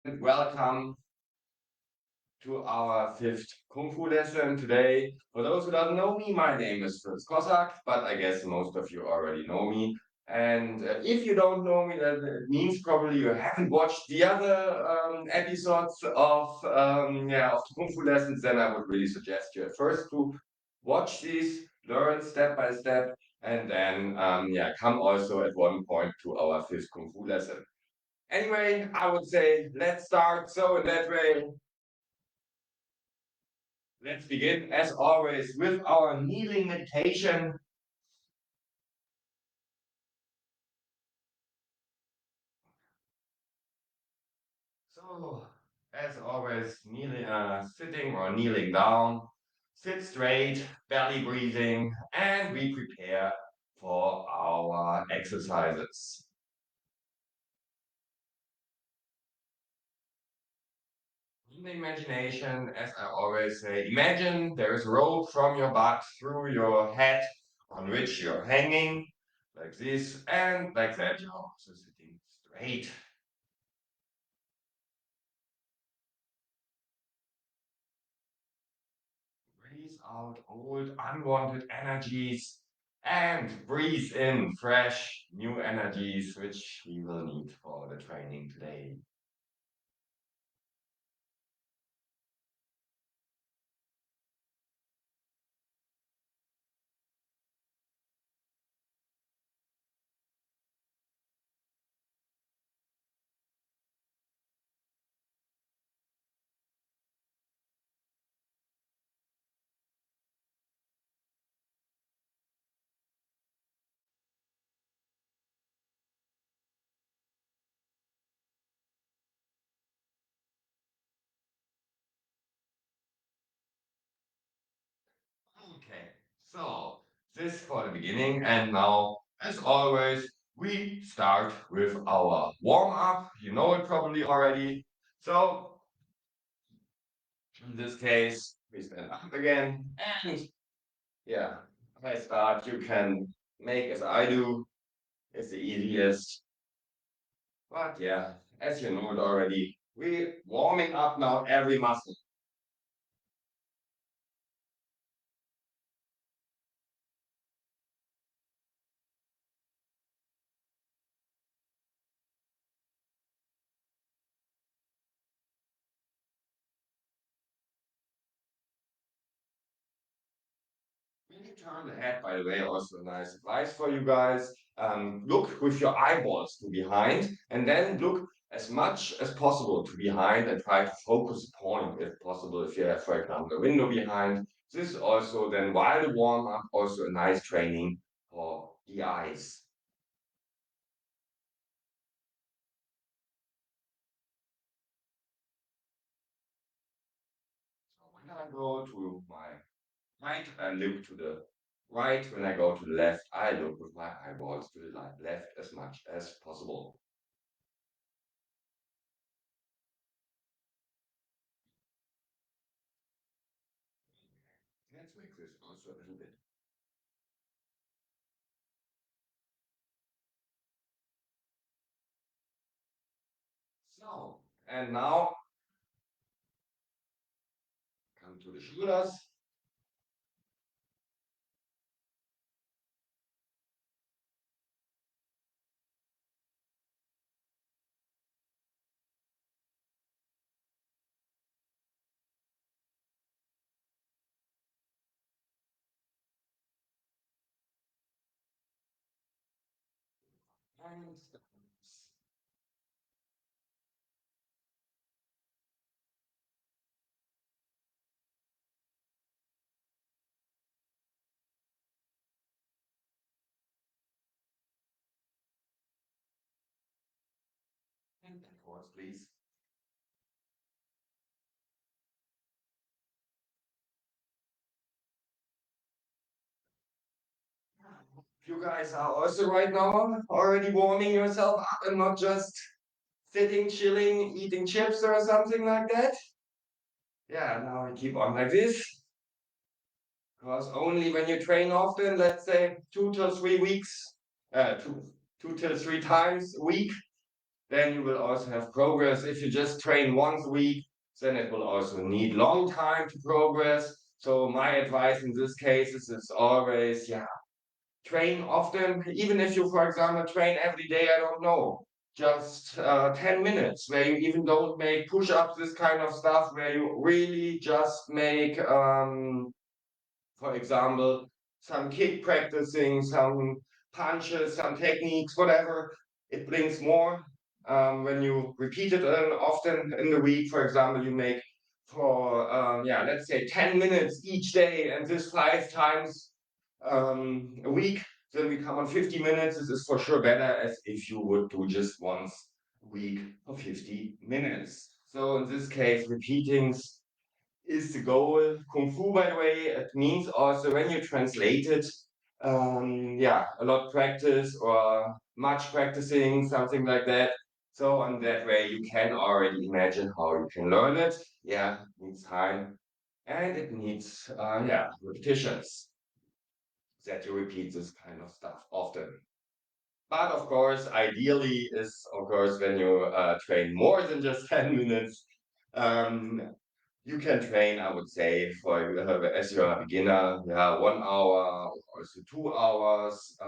Welcome to our fifth Kung Fu lesson today. For those who don't know me, my name is Fritz Kossak, but I guess most of you already know me. And if you don't know me, then it means probably you haven't watched the other episodes of the Kung Fu lessons. Then I would really suggest you at first to watch these, learn step by step, and then come also at one point to our fifth Kung Fu lesson. Anyway, I would say let's start. So in that way, let's begin as always with our kneeling meditation. So as always, kneeling, sitting or kneeling down, sit straight, belly breathing, and we prepare for our exercises. In the imagination, as I always say, imagine there is rope from your butt through your head on which you're hanging, like this, and like that, you're also sitting straight. Breathe out old, unwanted energies, and breathe in fresh, new energies, which we will need for the training today. Okay, so this for the beginning, and now, as always, we start with our warm up. You know it probably already. So, in this case, we stand up again, and yeah, I start. You can make as I do, it's the easiest. But yeah, as you know it already, we warming up now every muscle. When you turn the head, by the way, also a nice advice for you guys. Look with your eyeballs to behind, and then look as much as possible to behind and try to focus a point if possible. If you have, for example, a window behind, this is also then while the warm up, also a nice training for the eyes. So when I go to my right, I look to the right. When I go to the left, I look with my eyeballs to the left as much as possible. Let's make this also a little bit. So, and now come to the shoulders. And backwards, please. You guys are also right now already warming yourself up and not just sitting, chilling, eating chips or something like that. Yeah, now we keep on like this. Because only when you train often, let's say 2 to 3 weeks, two to three times a week, then you will also have progress. If you just train once a week, then it will also need long time to progress. So my advice in this case is always, yeah, train often, even if you, for example, train every day, I don't know, just 10 minutes, where you even don't make push-ups, this kind of stuff, where you really just make, for example, some kick practicing, some punches, some techniques, whatever. It brings more when you repeat it often in the week. For example, you make for, yeah, let's say 10 minutes each day, and this 5 times a week, then we come on 50 minutes. This is for sure better as if you would do just once a week for 50 minutes. So in this case, repeating is the goal. Kung Fu, by the way, it means also when you translate it, yeah, a lot practice or much practicing, something like that. So on that way, you can already imagine how you can learn it. Yeah, it needs time and it needs, yeah, repetitions that you repeat this kind of stuff often. But of course, ideally is of course when you train more than just 10 minutes. Um, you can train, I would say, for as you're a beginner, yeah, 1 hour or also 2 hours.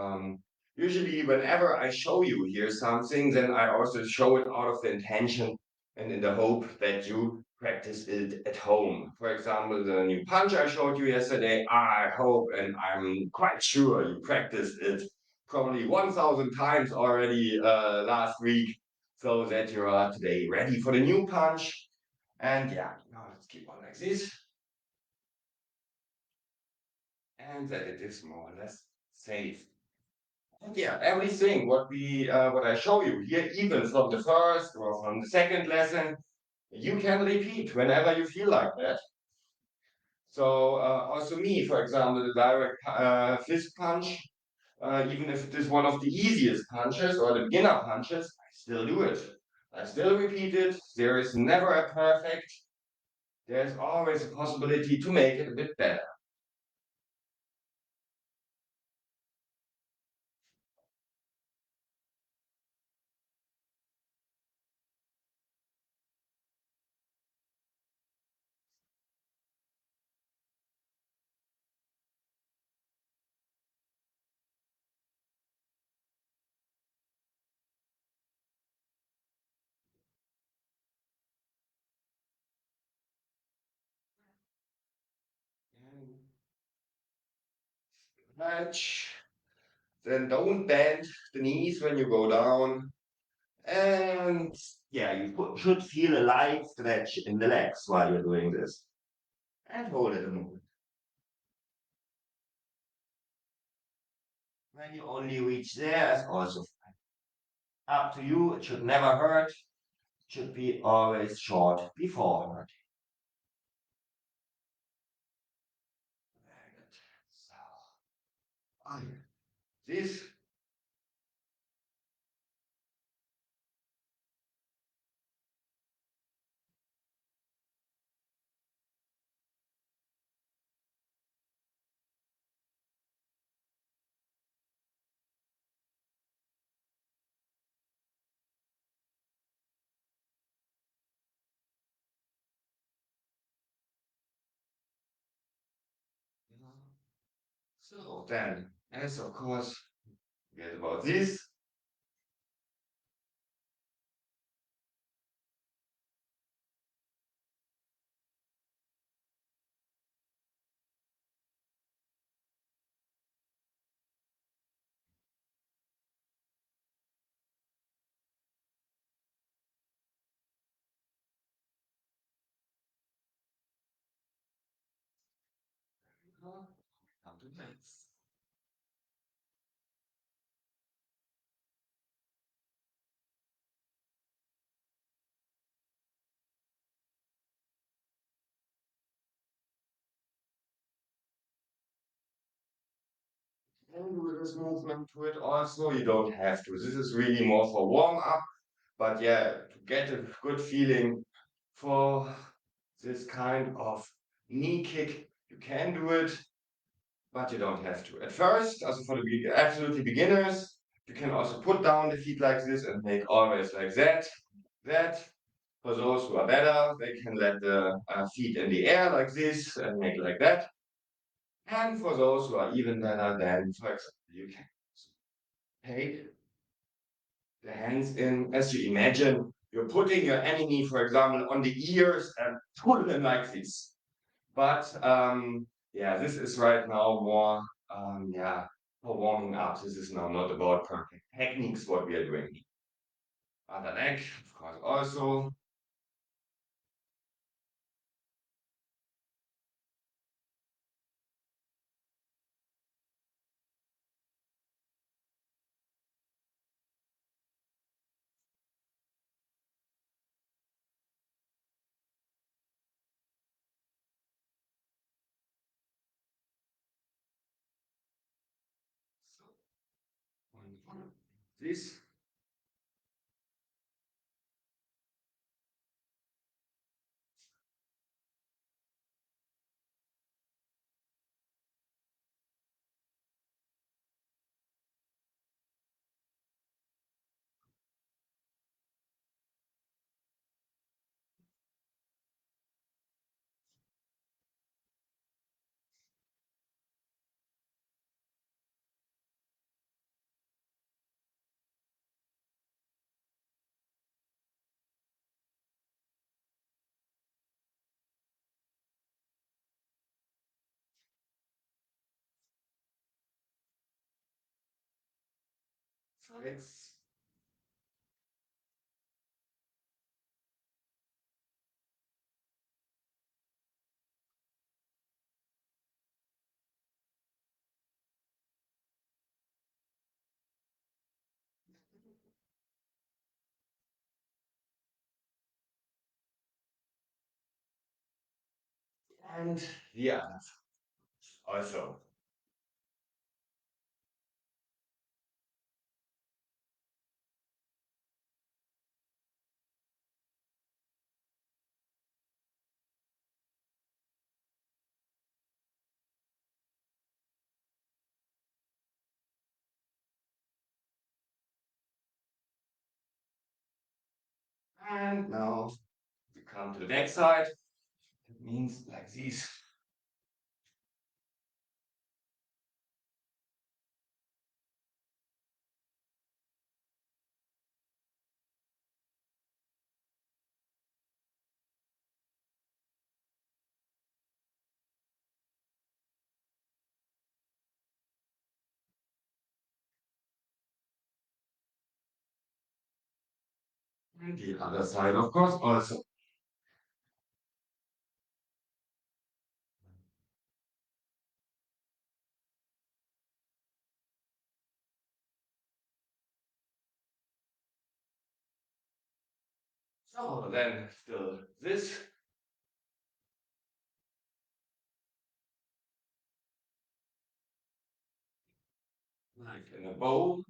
Usually, whenever I show you here something, then I also show it out of the intention and in the hope that you practice it at home. For example, the new punch I showed you yesterday, I hope and I'm quite sure you practiced it probably 1,000 times already last week, so that you are today ready for the new punch. And yeah, now let's keep on like this. And that it is more or less safe. And yeah, everything what I show you here, even from the first or from the second lesson, you can repeat whenever you feel like that. So also me, for example, the direct fist punch, even if it is one of the easiest punches or the beginner punches, I still do it. I still repeat it. There is never a perfect. There's always a possibility to make it a bit better. And stretch. Then don't bend the knees when you go down. And yeah, you should feel a light stretch in the legs while you're doing this. And hold it a moment. When you only reach there, it's also up to you. It should never hurt. It should be always short before hurt. Very good. So, this. So then, as of course, forget about this. Come to this. And do this movement to it also. You don't have to. This is really more for warm up. But yeah, to get a good feeling for this kind of knee kick, you can do it, but you don't have to. At first, also for the absolutely beginners, You can also put down the feet like this and make always like that, that. For those who are better, they can let the feet in the air like this and make like that. And for those who are even better, then, for example, you can take the hands in, as you imagine, you're putting your enemy, for example, on the ears and pull them like this. But yeah, this is right now more yeah, for warming up. This is now not about perfect techniques, what we are doing. Other neck, of course, also. This. It's and the other also. And now we come to the back side. It means like this. And the other side, of course, also. So then still this, like in a bowl.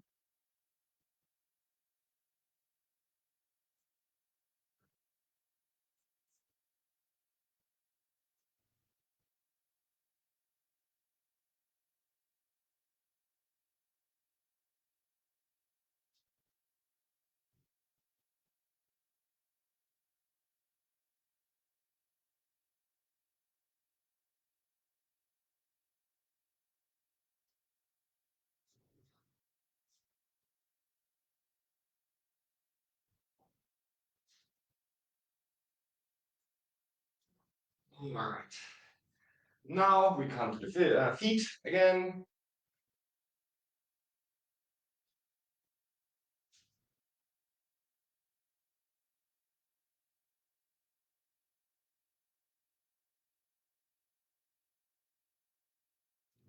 All right. Now we come to the feet again.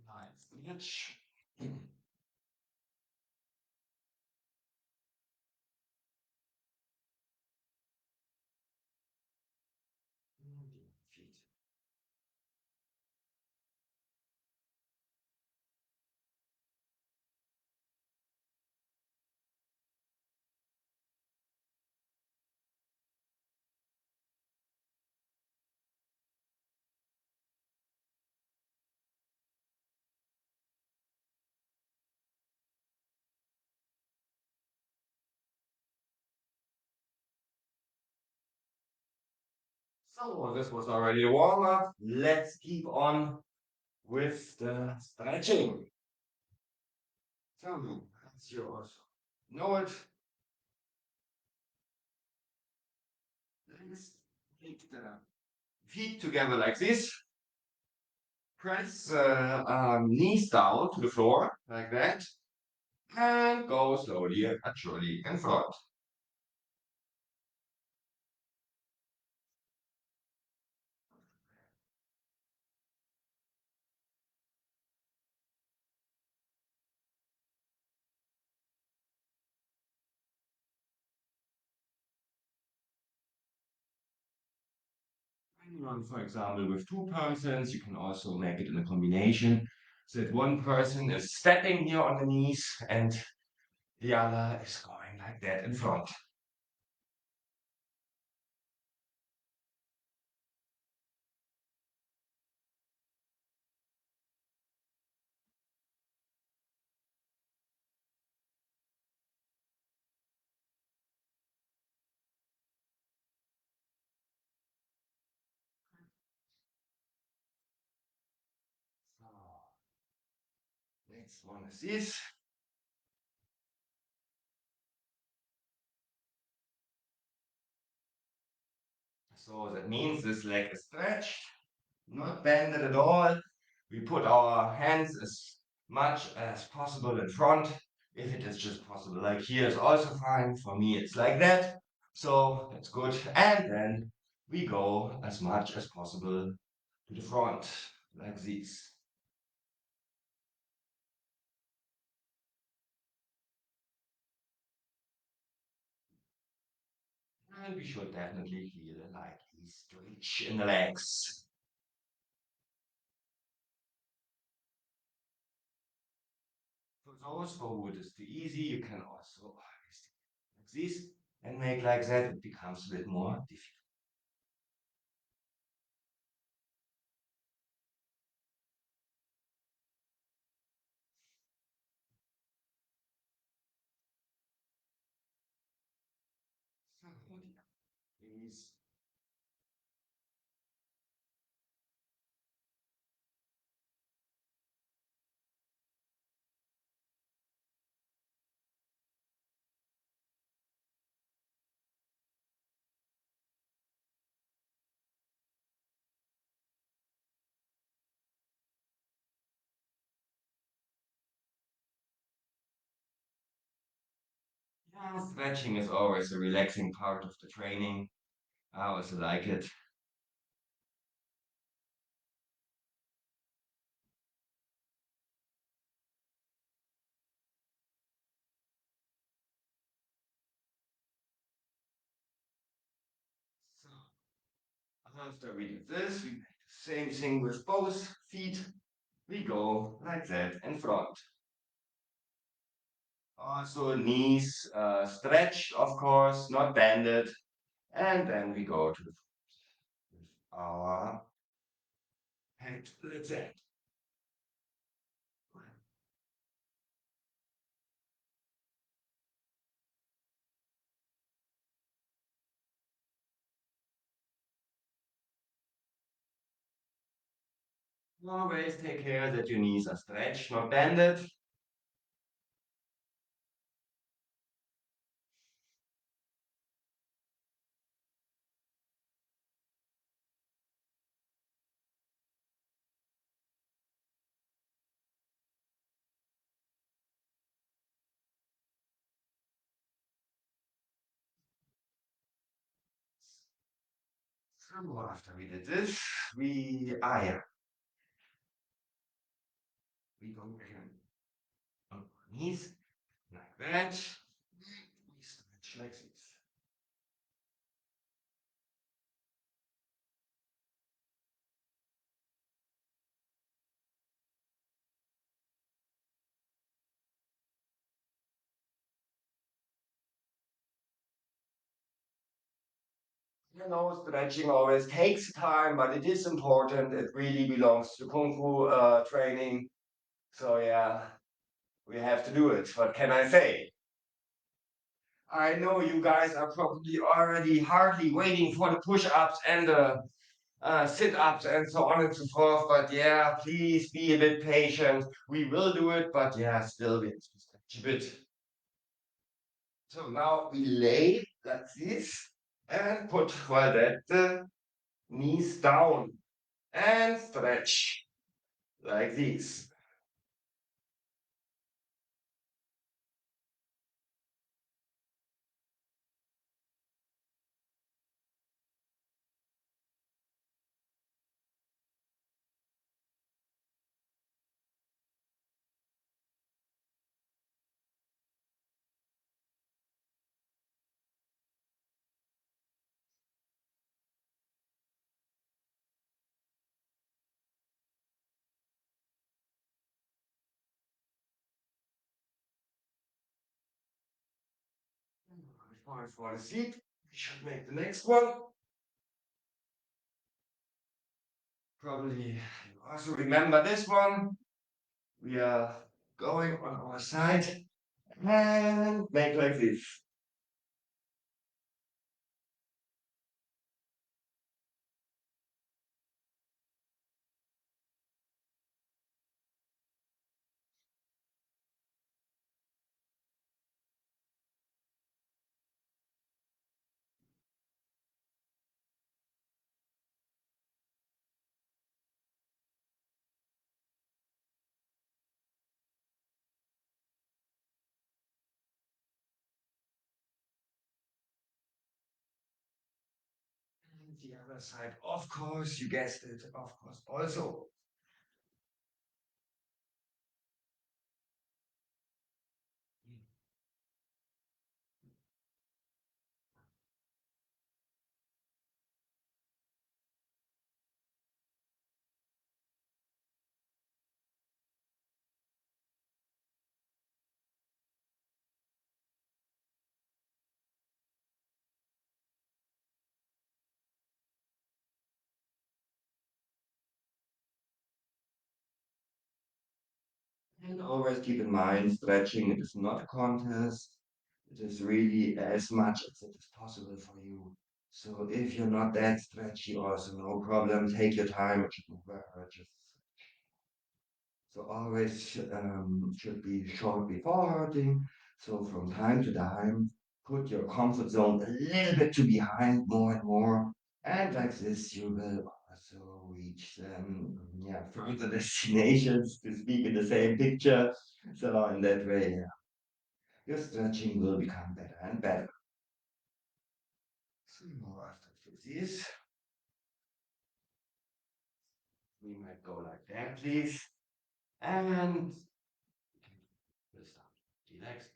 Nice stretch. Feet. So this was already a warm up. Let's keep on with the stretching. So, as you also know it, let's take the feet together like this. Press knees down to the floor like that, and go slowly and naturally in front. When you run, for example, with two persons, you can also make it in a combination. So that one person is stepping here on the knees and the other is going like that in front. So, next one is this. So that means this leg is stretched, not bended at all. We put our hands as much as possible in front, if it is just possible. Like here is also fine. For me, it's like that. So it's good. And then we go as much as possible to the front, like this. And we should definitely feel a lightly stretch in the legs. For those for who it is too easy, you can also always like this and make like that. It becomes a bit more difficult. So, please. Yeah, stretching is always a relaxing part of the training. I also like it. So after we do this, we make the same thing with both feet. We go like that in front. Also knees stretched, of course, not bended. And then we go to the front with our head like that. Always take care that your knees are stretched, not bended. So after we did this, yeah, we go again on our knees like that. We stretch like this. You know, stretching always takes time, but it is important. It really belongs to Kung Fu training. So yeah, we have to do it. What can I say? I know you guys are probably already hardly waiting for the push-ups and the sit-ups and so on and so forth. But yeah, please be a bit patient. We will do it, but yeah, still we have to stretch a bit. So now we lay like this and put well that the knees down and stretch like this. For the seat, we should make the next one. Probably also remember this one. We are going on our side and make like this. And the other side, of course, you guessed it, of course, also. And always keep in mind, stretching it is not a contest. It is really as much as it is possible for you. So if you're not that stretchy, also no problem. Take your time. It should never just so always should be short before hurting. So from time to time, put your comfort zone a little bit to behind more and more. And like this, you will also reach yeah, further destinations to speak in the same picture. So in that way, yeah, your stretching will become better and better. So after this, we might go like that, please. And we'll start. Relax this.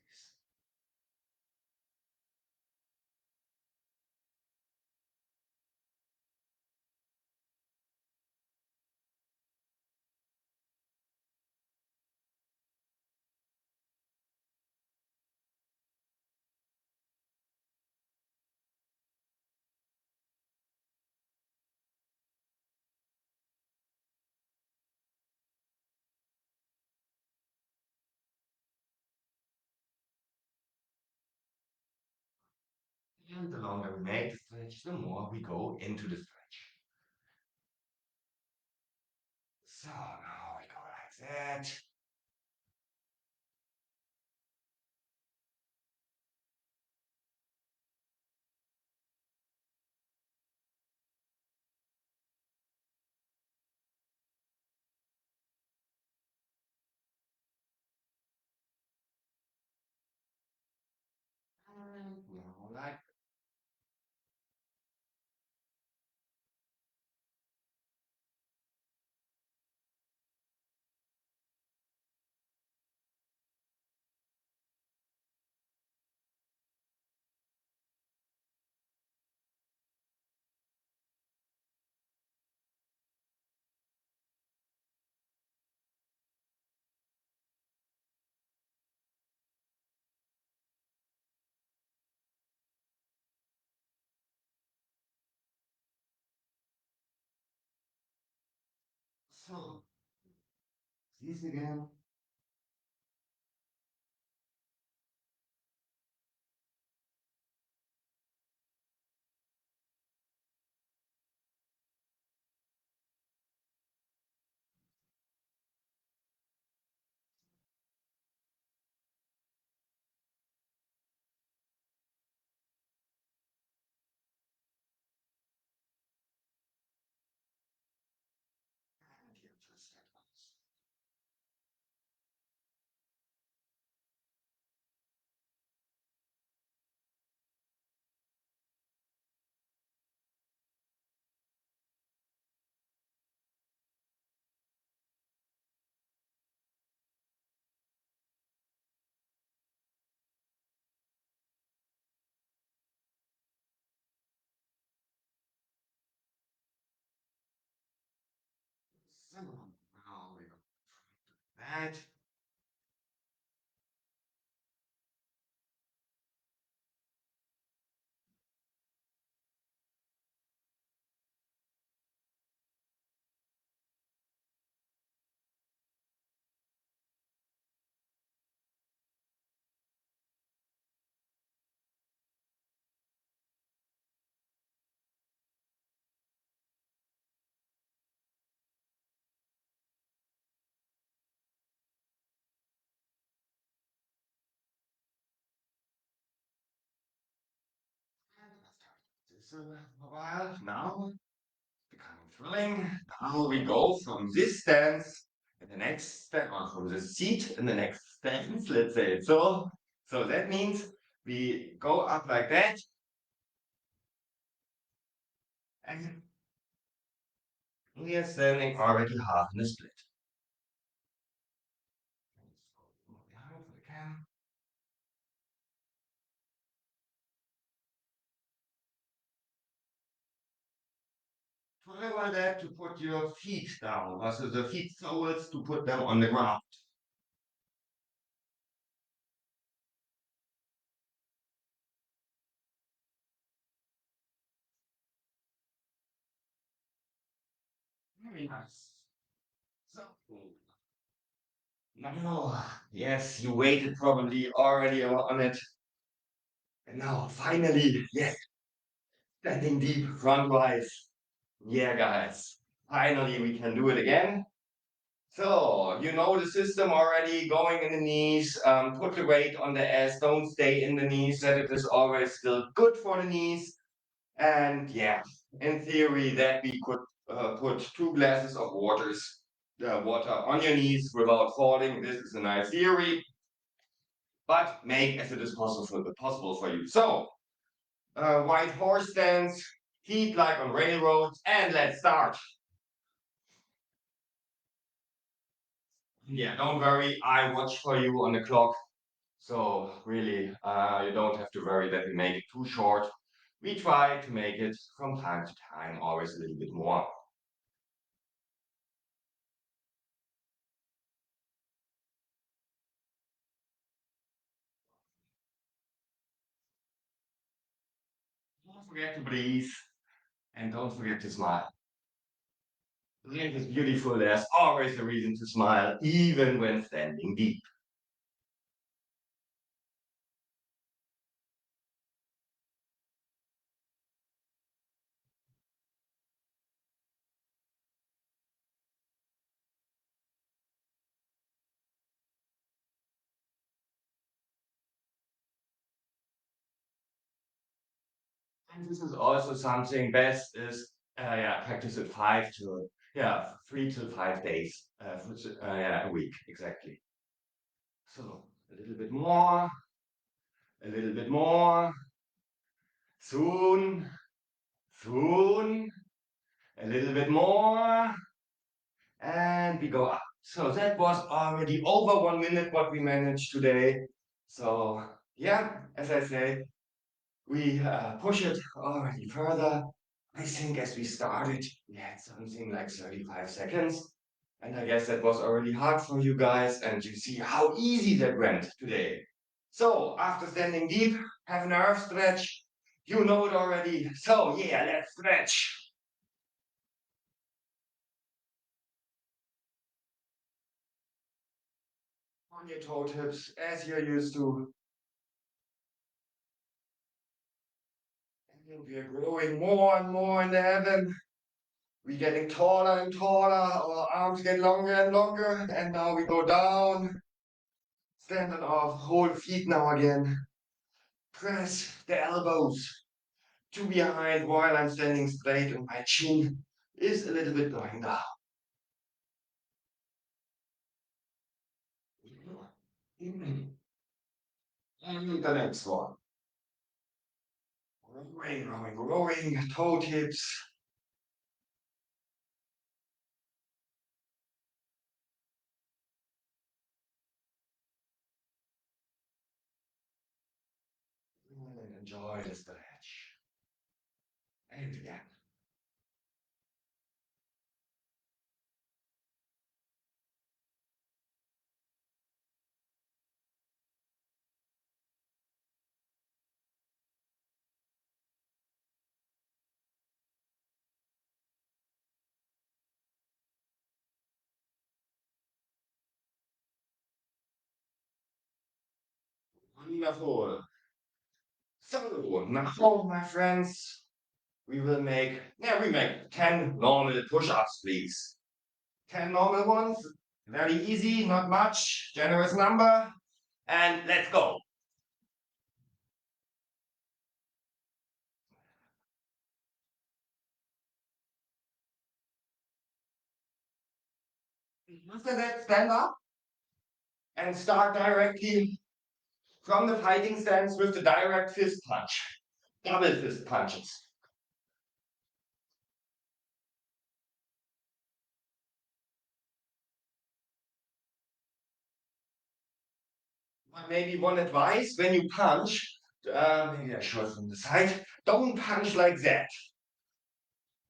And the longer we make the stretch, the more we go into the stretch. So now we go like that. And now like so. This again. And this a while now. Becoming thrilling. Now we go from this stance in the next step, or from the seat in the next stance, let's say it so. So that means we go up like that, and we are standing already half in the split. Behind for the cam. Remember that to put your feet down, also the feet soles to put them on the ground. Very nice. So, now, yes, you waited probably already on it. And now, finally, yes, standing deep, front wise. Yeah, guys, finally we can do it again. So, you know the system already, going in the knees, put the weight on the ass, don't stay in the knees, that it is always still good for the knees. And yeah, in theory, that we could put 2 glasses of water on your knees without falling. This is a nice theory, but make as it is possible for you. So, white horse stance, feet like on railroads, and let's start. Yeah, don't worry, I watch for you on the clock. So really, you don't have to worry that we make it too short. We try to make it from time to time, always a little bit more. Don't forget to breathe and don't forget to smile. Life is beautiful. There's always a reason to smile, even when standing deep. And this is also something best is yeah, practice it 3 to 5 days, yeah, a week exactly. So a little bit more, a little bit more. Soon, soon, a little bit more, and we go up. So that was already over 1 minute what we managed today. So yeah, as I said, we push it already further. I think as we started, we had something like 35 seconds. And I guess that was already hard for you guys. And you see how easy that went today. So after standing deep, have an nerve stretch. You know it already. So yeah, let's stretch. On your toe tips as you're used to. And we are growing more and more in the heaven. We're getting taller and taller. Our arms get longer and longer. And now we go down. Stand on our whole feet now again. Press the elbows to behind while I'm standing straight and my chin is a little bit going down. And the next one. Growing, growing, growing. Toe tips. And enjoy the stretch. And again. Wonderful. So now, my friends, we make 10 normal push-ups, please. 10 normal ones, very easy, not much, generous number, and let's go. After that, stand up and start directly from the fighting stance with the direct fist punch, double fist punches. Maybe one advice when you punch, maybe I show it from the side, don't punch like that.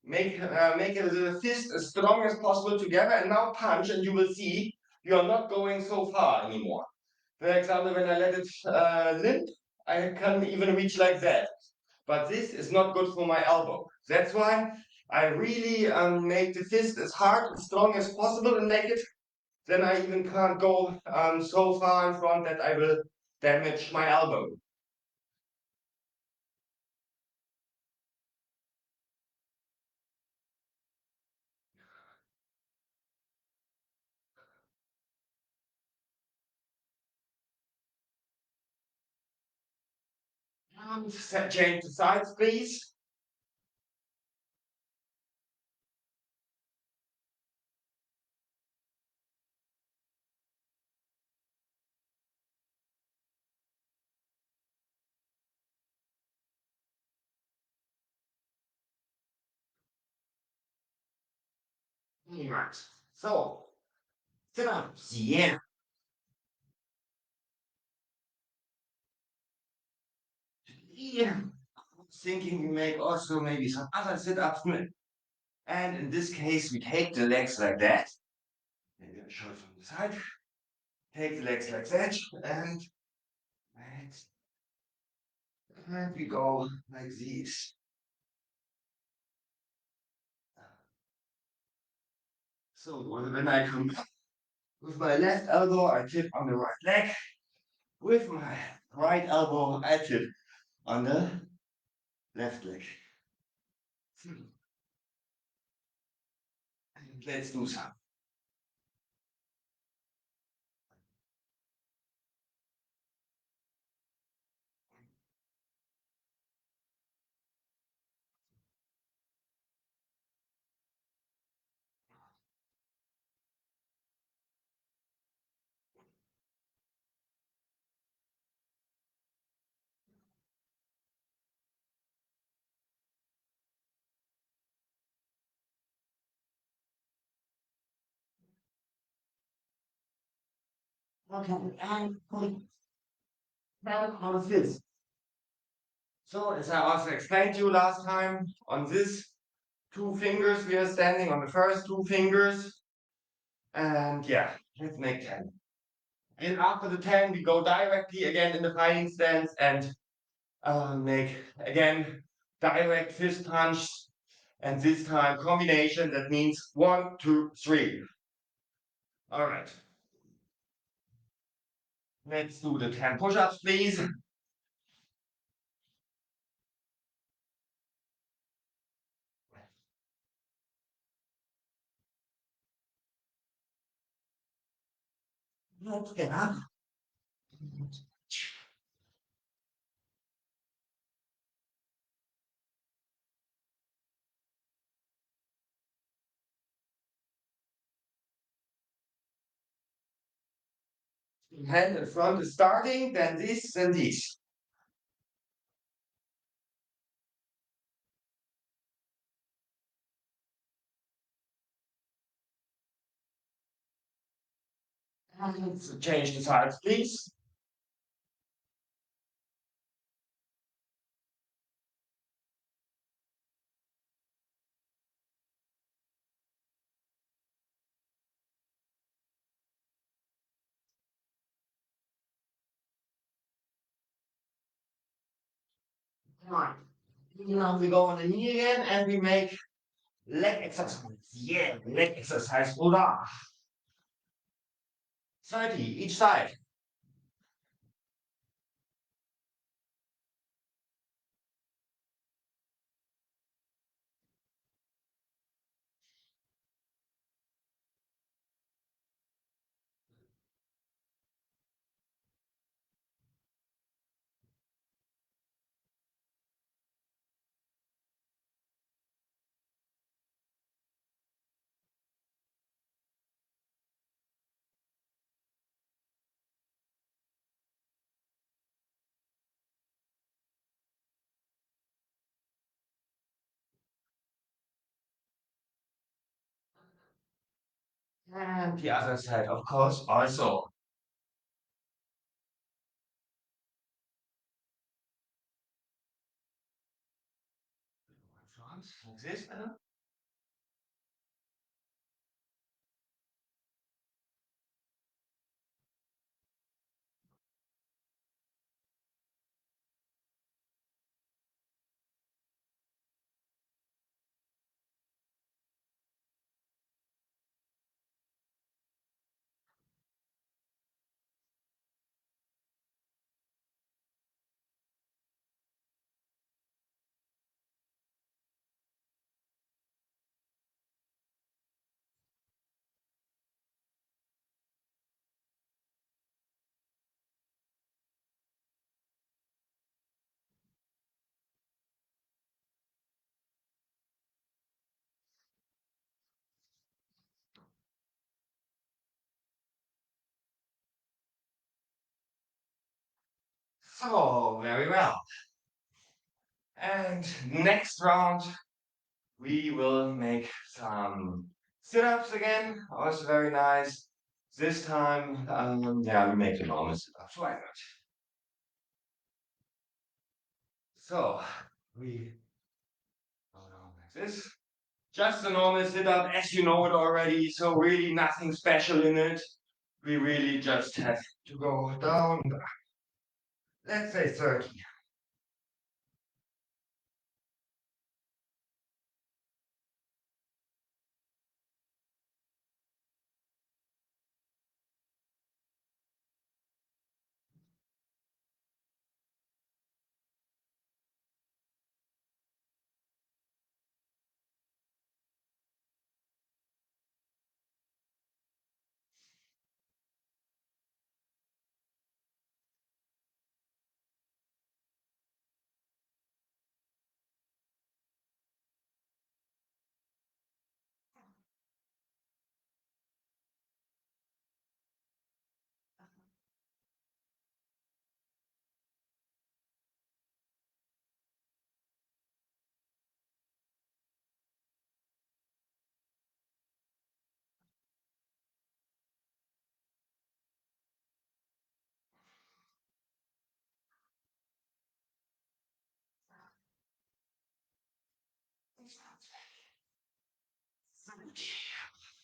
Make the fist as strong as possible together and now punch and you will see you are not going so far anymore. For example, when I let it limp, I can even reach like that. But this is not good for my elbow. That's why I really make the fist as hard and strong as possible and make it. Then I even can't go so far in front that I will damage my elbow. Change the sides, please. Right. So, sit up. Yeah. Yeah. Thinking we make also maybe some other sit-ups. And in this case, we take the legs like that. Maybe I show it from the side. Take the legs like that. And we go like this. So when I come with my left elbow, I tip on the right leg. With my right elbow, I tip on the left leg. Let's do some. Okay, and how does this? So as I also explained to you last time, on this two fingers we are standing on the first two fingers. And yeah, let's make 10. And after the 10, we go directly again in the fighting stance and make again direct fist punch. And this time combination, that means 1, 2, 3. All right. Let's do the 10 push-ups, please. Let's get up. Hand in front is starting, then this and this. Let's change the sides, please. Right. Now we go on the knee again and we make leg exercise. Yeah, leg exercise, Bruder. 30 each side. And the other side, of course, also. Front, like this, So, very well. And next round, we will make some sit-ups again. Also very nice. This time, yeah, we make the normal sit-ups. Why not? So, we go down like this. Just a normal sit-up, as you know it already. So really nothing special in it. We really just have to go down, let's say 30.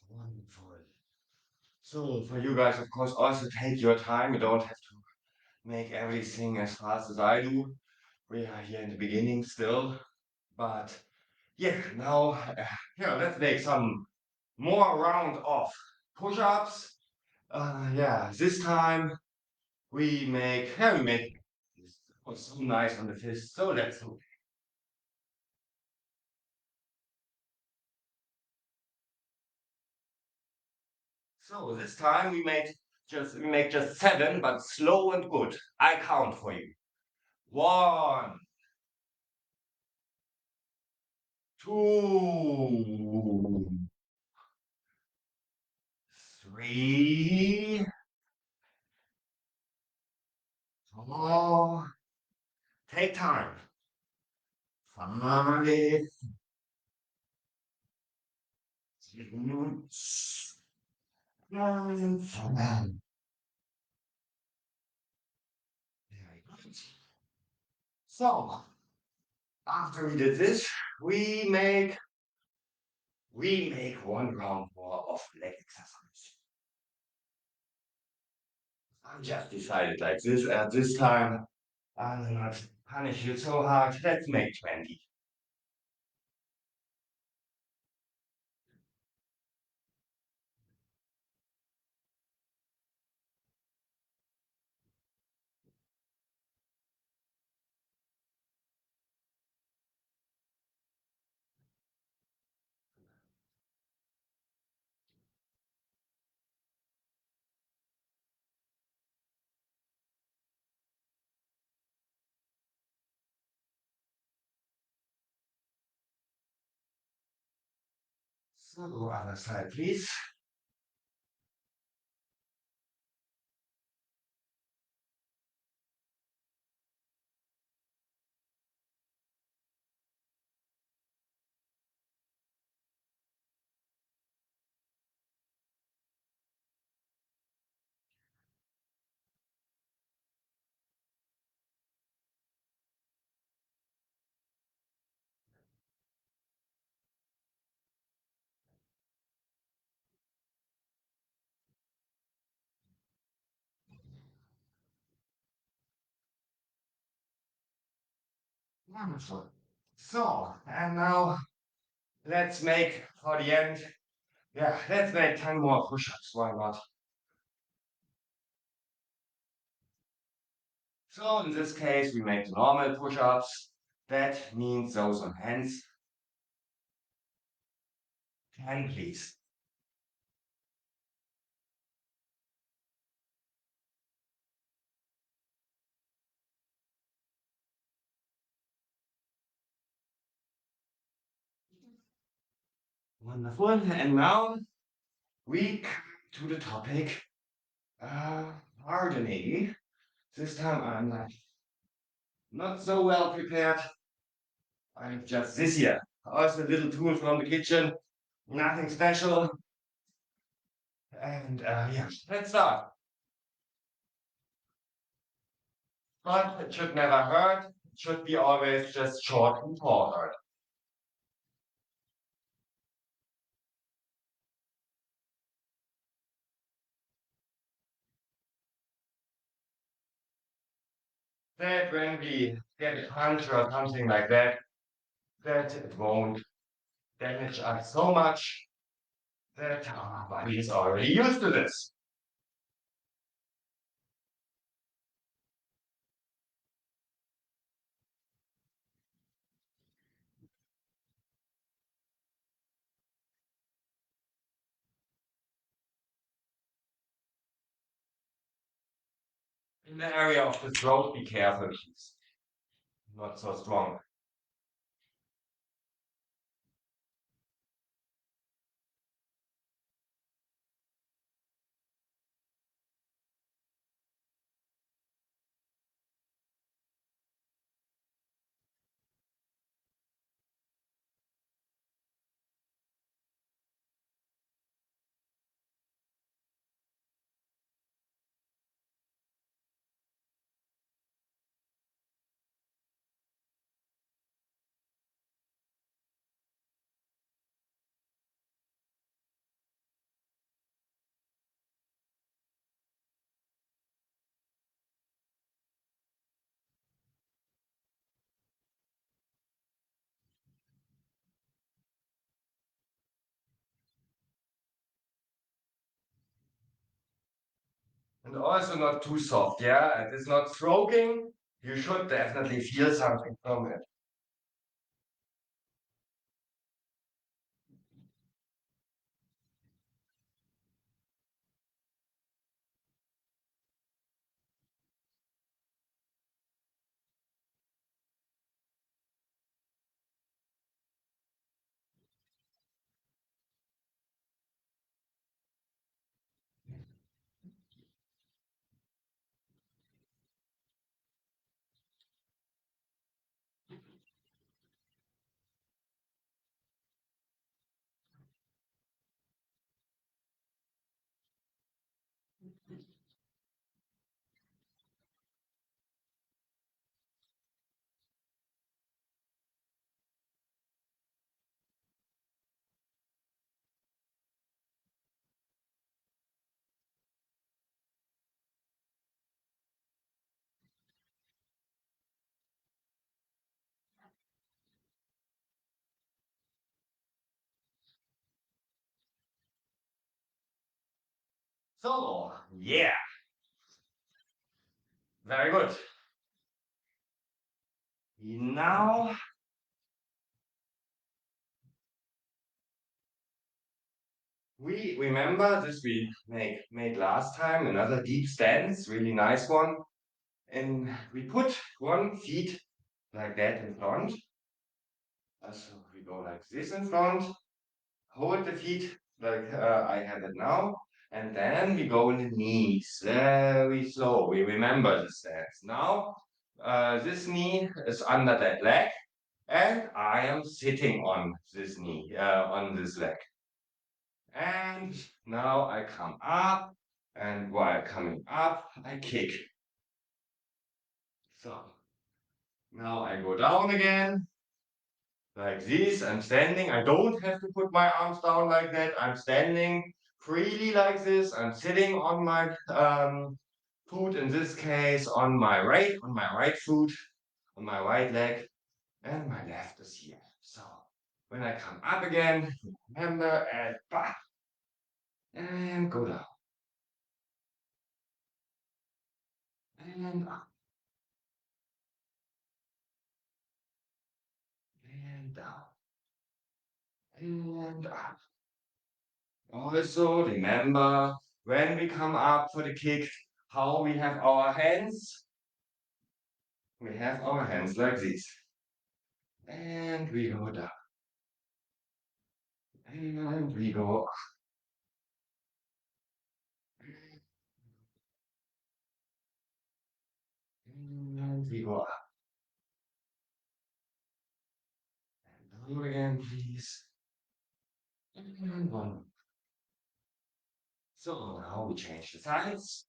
Wonderful. So for you guys, of course, also take your time. You don't have to make everything as fast as I do. We are here in the beginning still, but yeah, now yeah, let's make some more round of push-ups. Yeah, this time we make what's so nice on the fist. So let's do. So this time we make just seven, but slow and good. I count for you. One, two, three, four. Take time. Five, six, seven. Very good. So after we did this, we make we make one round more of leg exercise. I just decided like this at this time. I'll not punish you so hard. Let's make 20. So other side, please. Wonderful. So, and now let's make for the end. Yeah, let's make 10 more push-ups. Why not? So in this case, we make the normal push-ups. That means those on hands. 10, please. Wonderful. And now we come to the topic gardening. This time I'm not so well prepared. I'm just this year. Also a little tool from the kitchen. Nothing special. And yeah, let's start. But it should never hurt. It should be always just short and short. That when we get a punch or something like that, that it won't damage us so much that our body is already used to this. In the area of the throat, be careful, please. Not so strong. And also not too soft, yeah? It is not stroking. You should definitely feel something from it. So, yeah, very good. Now, we remember this we made last time, another deep stance, really nice one. And we put one feet like that in front. So we go like this in front, hold the feet like I have it now, and then we go in the knees very slow. We remember the stance. Now, this knee is under that leg, and I am sitting on this knee, on this leg. And now I come up, and while coming up, I kick. So now I go down again, like this. I'm standing. I don't have to put my arms down like that. I'm standing freely like this. I'm sitting on my foot, in this case, on my right foot, on my right leg. and my left is here. So when I come up again, remember, and bah, and go down, and up, and down, and up. Also, remember, when we come up for the kick, how we have our hands. We have our hands like this. And we go down. And we go up. And we go up. And down again, please. And one. So now we change the sides.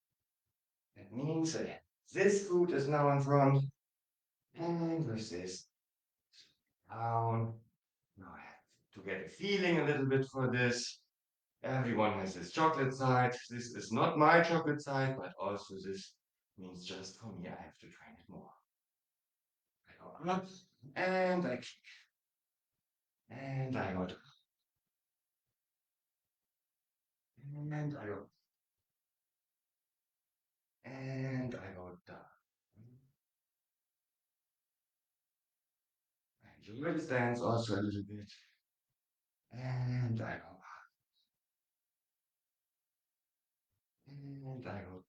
That means that this foot is now in front. And with this down. Now I have to get a feeling a little bit for this. Everyone has his chocolate side. This is not my chocolate side, but also this means just for me, I have to train it more. I go up and I kick. And I go down. And I go. And I go down. And you will dance also a little bit. And I go up. And I go.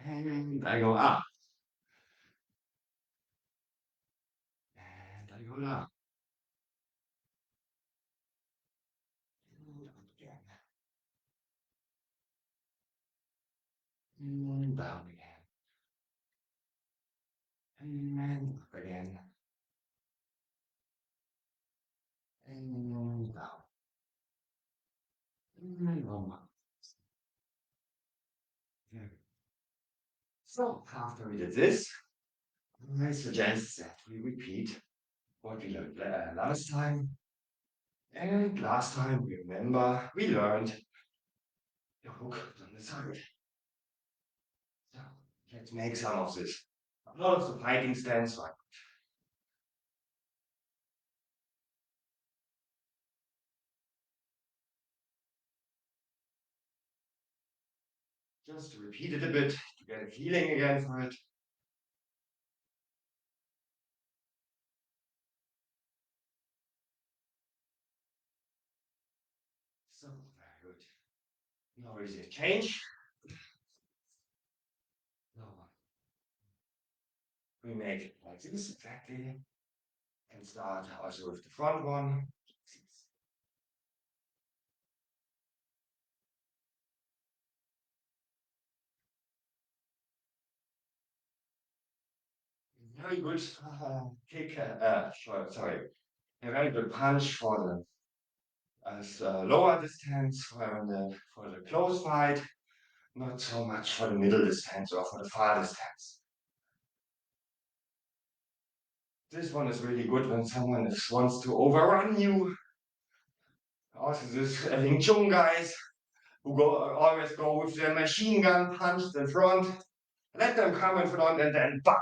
And I go up. And I go down. And up again. And down again. And up again. And down. And one more. Very good. So after we did this, I suggest that we repeat what we learned last time. And last time, remember, we learned the hook on the side. So let's make some of this. A lot of the fighting stance, right? Just to repeat it a bit to get a feeling again for it. So very good. Now is a change. Now we make it like this exactly. And start also with the front one. Very good kick, sorry, a very good punch for the lower distance, for the close fight, not so much for the middle distance or for the far distance. This one is really good when someone wants to overrun you. Also, this Wing Chun guys who always go with their machine gun punched in front. Let them come in front and then bam!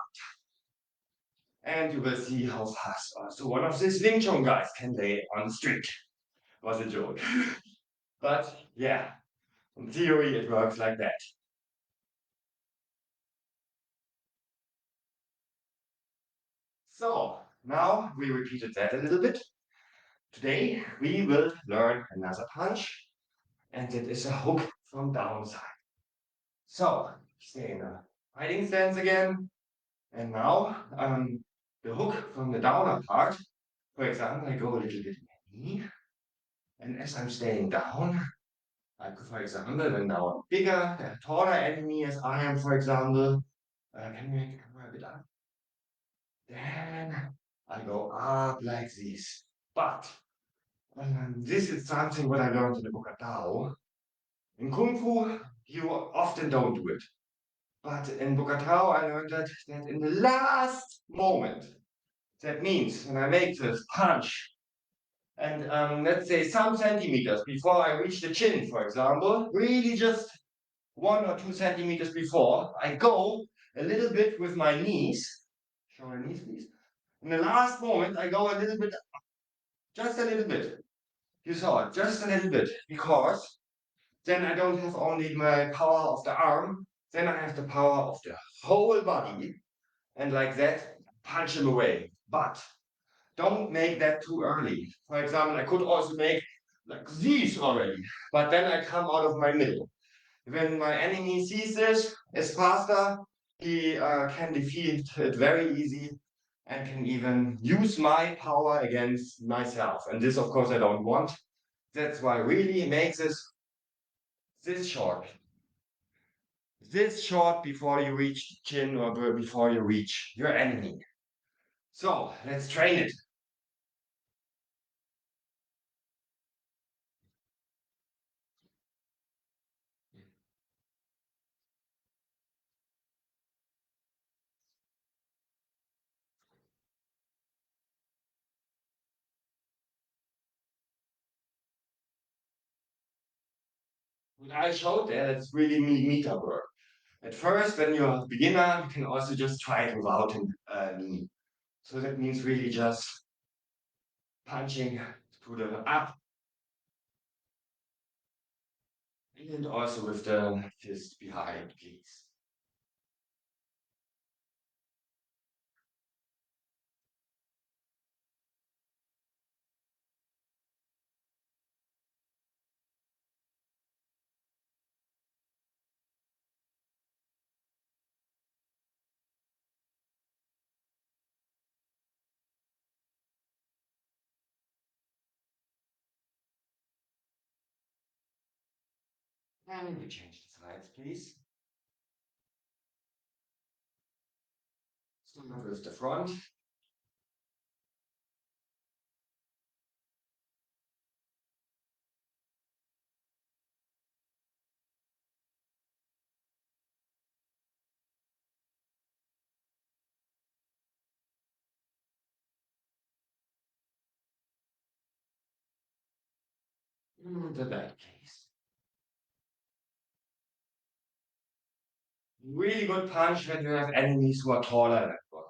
And you will see how fast also one of these Wing Chun guys can lay on the street. Was a joke. But yeah, in theory it works like that. So now we repeated that a little bit. Today we will learn another punch, and it is a hook from downside. So stay in a fighting stance again, and now the hook from the downer part. For example, I go a little bit in my knee, and as I'm staying down, I could, for example, when now a bigger, taller enemy as I am, for example, can you make the camera a bit up? Then I go up like this. But this is something what I learned in the Book of Tao. In Kung Fu, you often don't do it. But in Book of Tao, I learned that in the last moment, that means when I make this punch, and let's say some centimeters before I reach the chin, for example, really just 1 or 2 centimeters before, I go a little bit with my knees Show the knees, please. In the last moment, I go a little bit, just a little bit. You saw it, just a little bit, because then I don't have only my power of the arm, then I have the power of the whole body, and like that, punch him away. But don't make that too early. For example, I could also make like these already, but then I come out of my middle. When my enemy sees this, is faster, he can defeat it very easy and can even use my power against myself. And this, of course, I don't want. That's why really make this short. This short before you reach the chin or before you reach your enemy. So let's train it. What I showed there, that's really millimeter work. At first, when you're a beginner, you can also just try it without a knee. So that means really just punching to the up and also with the fist behind, please. And we change the sides, please. Start with the front. And the back, please. Really good punch when you have enemies who are taller than you.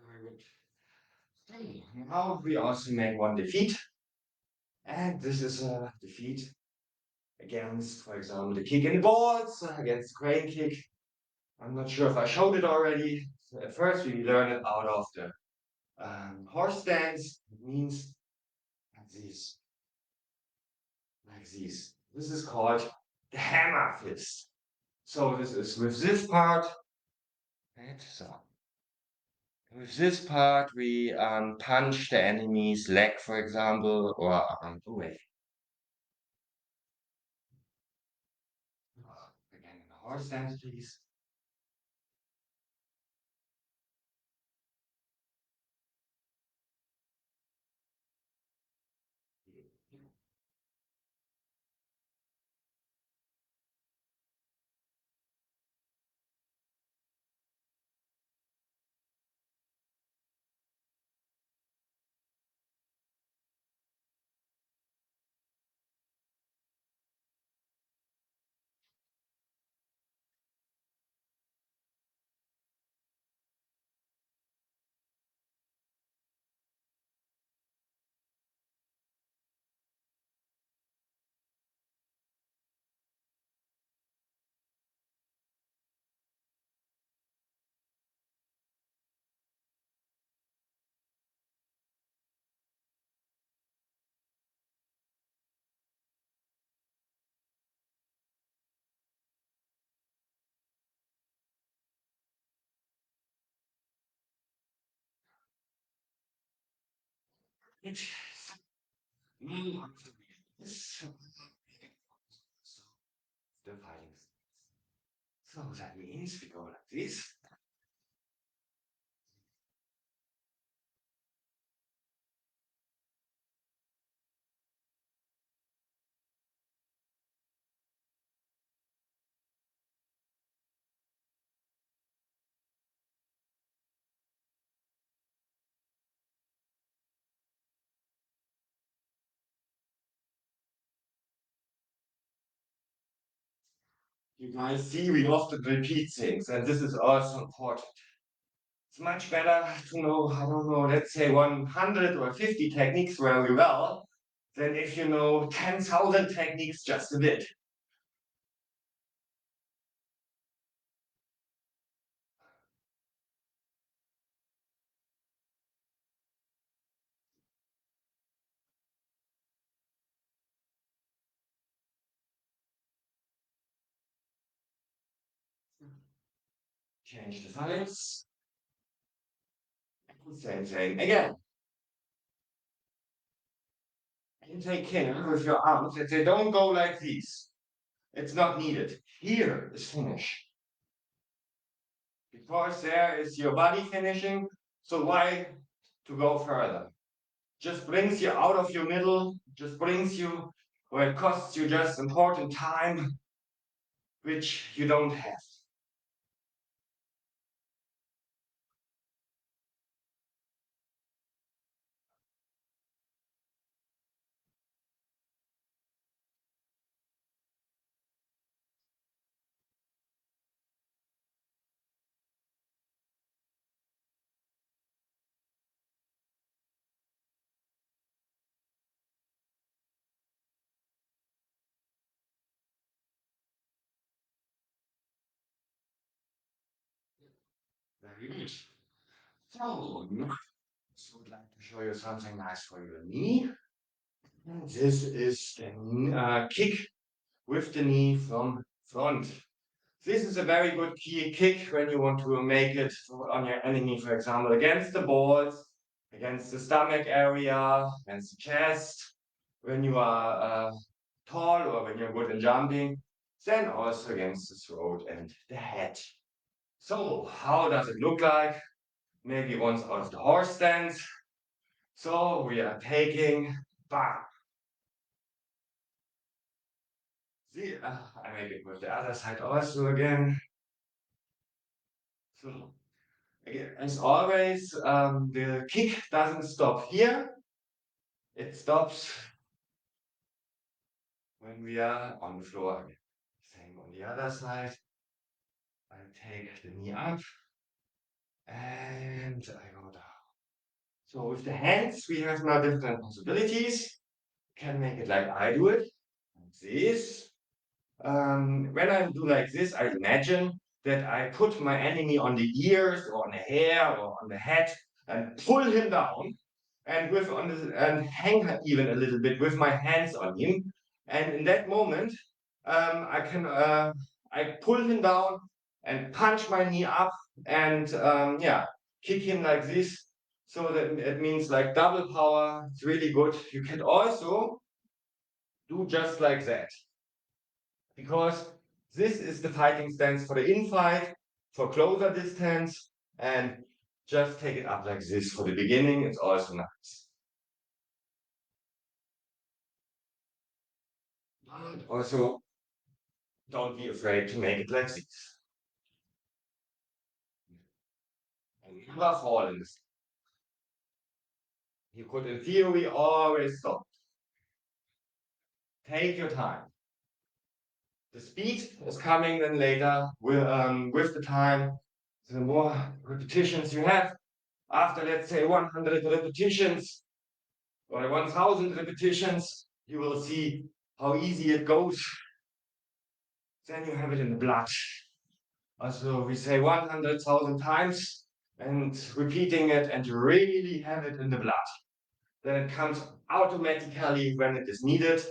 Very good. Now we also make one defeat. And this is a defeat against, for example, the kick in the balls, against the crane kick. I'm not sure if I showed it already. So at first, we learn it out of the horse stance. It means like this, like this. This is called the hammer fist. So this is with this part. And so with this part, we punch the enemy's leg, for example, or away. Again, in the horse stance, please. It's now after this, the fighting. So that means we go like this. You guys see, we often repeat things, and this is also important. It's much better to know, I don't know, let's say 100 or 50 techniques very well than if you know 10,000 techniques just a bit. Change the sides. Same thing again. You take care with your arms that they don't go like this. It's not needed. Here is finish. Because there is your body finishing, so why to go further? Just brings you out of your middle, just brings you where it costs you just important time, which you don't have. Very good. So, I would like to show you something nice for your knee. This is the kick with the knee from front. This is a very good key kick when you want to make it on your enemy, for example, against the balls, against the stomach area, against the chest, when you are tall or when you're good in jumping, then also against the throat and the head. So, how does it look like? Maybe once out of the horse stance. So, we are taking, bam. See, I make it with the other side also again. So, again, as always, the kick doesn't stop here. It stops when we are on the floor again. Same on the other side. I take the knee up and I go down. So with the hands, we have now different possibilities. Can make it like I do it, like this. When I do like this, I imagine that I put my enemy on the ears or on the hair or on the head and pull him down and and hang even a little bit with my hands on him. And in that moment, I pull him down and punch my knee up and yeah, kick him like this. So that it means like double power. It's really good. You can also do just like that because this is the fighting stance for the infight, for closer distance, and just take it up like this for the beginning. It's also nice. But also, don't be afraid to make it like this. And never fall in this. You could, in theory, always stop. Take your time. The speed is coming then later with the time. The more repetitions you have, after let's say 100 repetitions or 1000 repetitions, you will see how easy it goes. Then you have it in the blood. Also, we say 100,000 times and repeating it and you really have it in the blood. Then it comes automatically when it is needed.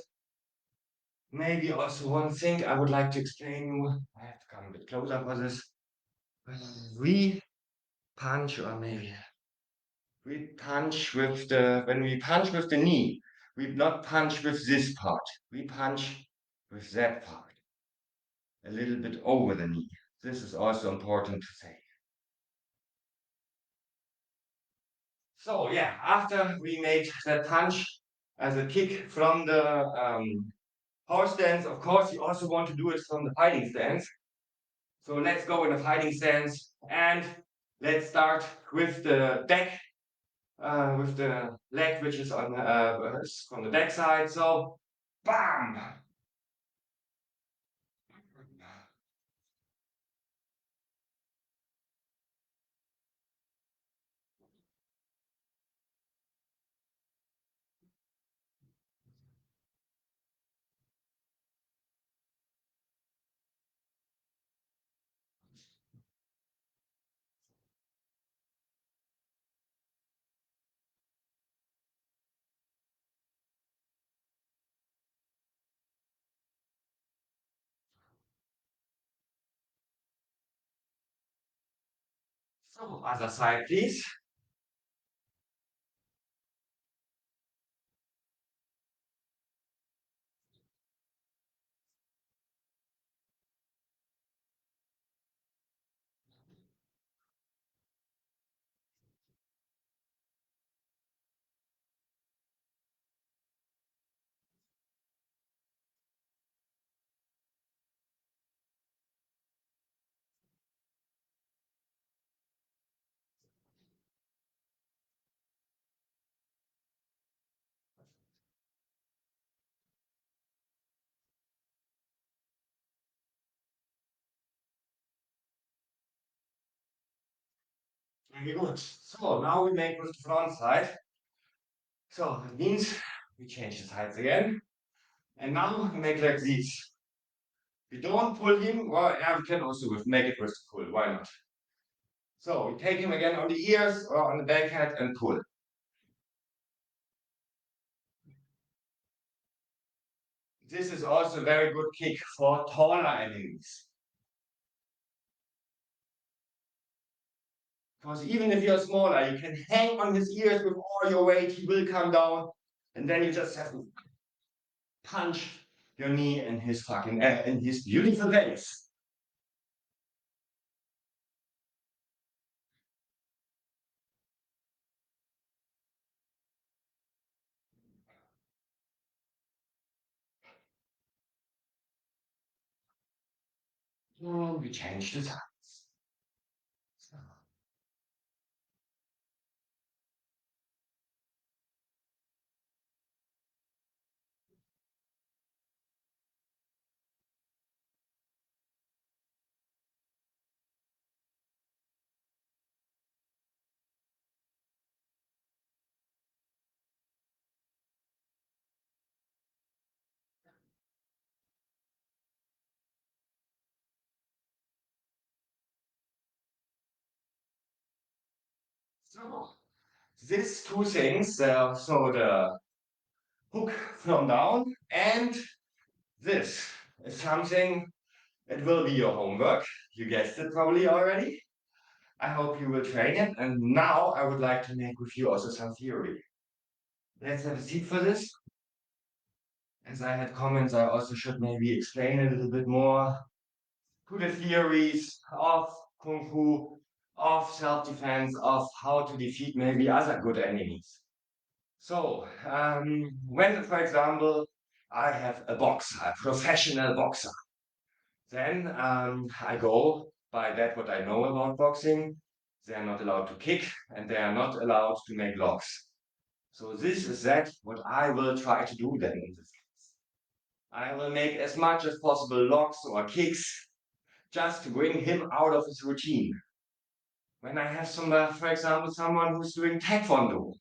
Maybe also one thing I would like to explain you. I have to come a bit closer for this. When we punch, or maybe we punch with when we punch with the knee, we not punch with this part. We punch with that part, a little bit over the knee. This is also important to say. So yeah, after we made that punch as a kick from the horse stance, of course, you also want to do it from the fighting stance. So let's go in a fighting stance and let's start with the back, with the leg which is on from the back side. So, bam! So, other side, please. Very good. So now we make with the front side. So it means we change the sides again. And now we make like this. We don't pull him, well, yeah, we can also make it with the pull. Why not? So we take him again on the ears or on the back head and pull. This is also a very good kick for taller enemies. Because even if you're smaller, you can hang on his ears with all your weight, he will come down, and then you just have to punch your knee in his in his beautiful face. We change the sides. So these two things, so the hook from down and this is something, it will be your homework. You guessed it probably already. I hope you will train it. And now I would like to make with you also some theory. Let's have a seat for this. As I had comments, I also should maybe explain a little bit more to the theories of Kung Fu, of self-defense, of how to defeat maybe other good enemies. So, when, for example, I have a boxer, a professional boxer, then I go by that what I know about boxing. They are not allowed to kick and they are not allowed to make locks. So this is that what I will try to do then in this case. I will make as much as possible locks or kicks just to bring him out of his routine. When I have some, for example, someone who's doing taekwondo,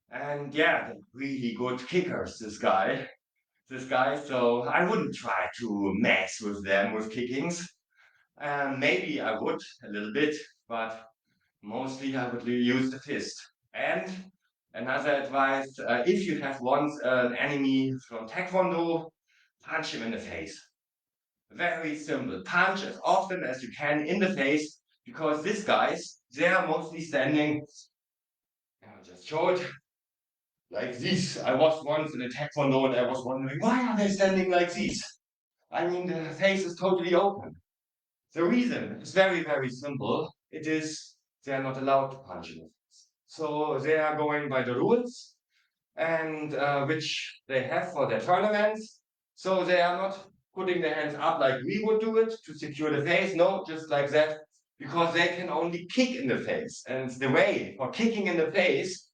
and yeah, they're really good kickers, this guy, so I wouldn't try to mess with them with kickings. Maybe I would a little bit, but mostly I would use the fist. And another advice, if you have once an enemy from Taekwondo, punch him in the face. Very simple. Punch as often as you can in the face, because these guys, they are mostly standing, I'll just show it, like this. I was once in a Taekwondo and I was wondering, why are they standing like this? I mean, the face is totally open. The reason is very, very simple. It is they are not allowed to punch in the face. So they are going by the rules and which they have for their tournaments. So they are not putting their hands up like we would do it to secure the face. No, just like that, because they can only kick in the face. And the way for kicking in the face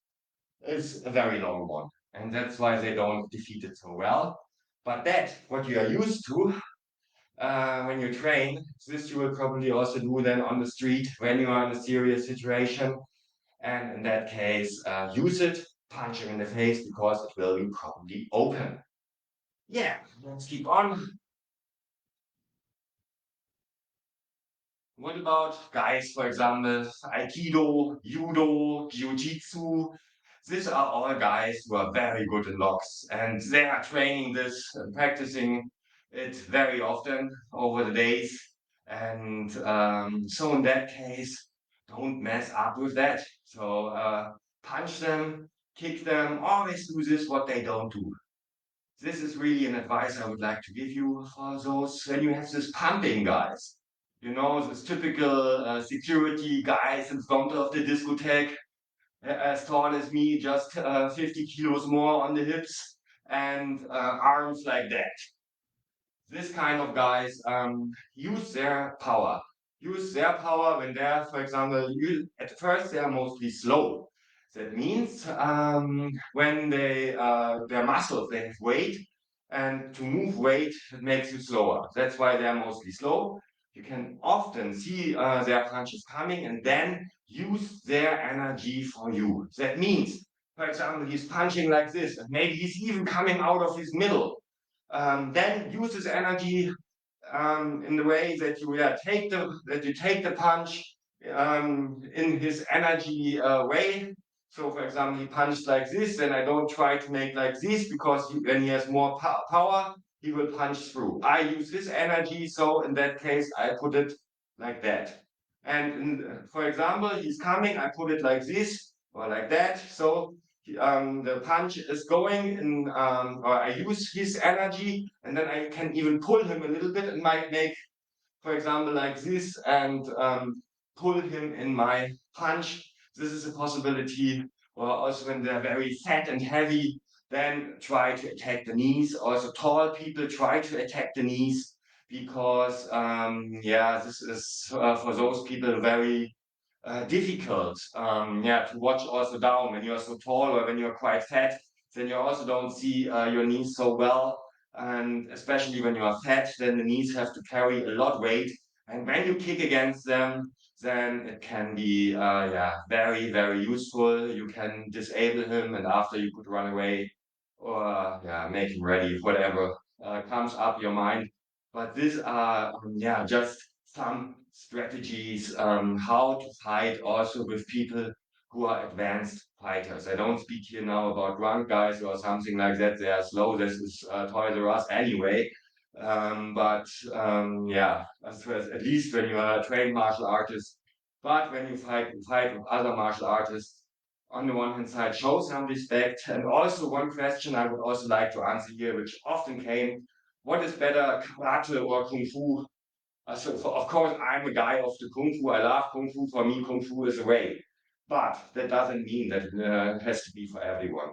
is a very long one. And that's why they don't defeat it so well. But that, what you are used to, when you train, this you will probably also do then on the street when you are in a serious situation. And in that case, use it, punch him in the face because it will be probably open. Yeah, let's keep on. What about guys, for example, Aikido, Judo, Jiu-Jitsu? These are all guys who are very good in locks and they are training this and practicing it very often over the days. And so in that case, don't mess up with that. So punch them, kick them, always do this what they don't do. This is really an advice I would like to give you for those when you have this pumping guys. You know, this typical security guys in front of the discotheque, as tall as me, just 50 kilos more on the hips and arms like that. This kind of guys use their power. Use their power when they're, for example, at first they are mostly slow. That means when their muscles, they have weight, and to move weight, it makes you slower. That's why they're mostly slow. You can often see their punches coming and then use their energy for you. That means, for example, he's punching like this, and maybe he's even coming out of his middle. Then use this energy in the way that you take the punch in his energy way. So, for example, he punched like this, then I don't try to make like this because when he has more power, he will punch through. I use this energy, so in that case, I put it like that. And for example, he's coming, I put it like this or like that. So the punch is going in, or I use his energy, and then I can even pull him a little bit and might make, for example, like this, and pull him in my punch. This is a possibility. Or also when they're very fat and heavy, then try to attack the knees. Also, tall people try to attack the knees because, yeah, this is for those people very difficult, yeah, to watch also down when you're so tall or when you're quite fat. Then you also don't see your knees so well, and especially when you are fat, then the knees have to carry a lot weight. And when you kick against them, then it can be yeah, very useful. You can disable him, and after you could run away or yeah, make him ready, whatever comes up your mind. But these are yeah, just some strategies how to fight also with people who are advanced fighters. I don't speak here now about drunk guys or something like that. They are slow. This is Toys R Us anyway. But yeah, at least when you are a trained martial artist. But when you fight with other martial artists, on the one hand side, show some respect. And also one question I would also like to answer here, which often came, what is better, karate or kung fu? Of course, I'm a guy of the Kung Fu. I love Kung Fu. For me, Kung Fu is a way. But that doesn't mean that it has to be for everyone.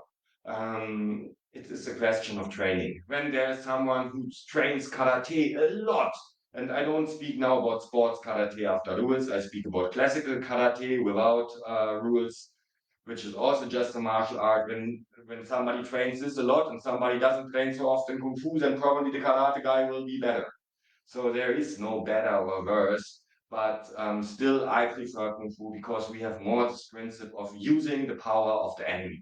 It is a question of training. When there's someone who trains karate a lot, and I don't speak now about sports karate after rules, I speak about classical karate without rules, which is also just a martial art. When somebody trains this a lot and somebody doesn't train so often Kung Fu, then probably the karate guy will be better. So there is no better or worse, but still I prefer Kung Fu because we have more this principle of using the power of the enemy.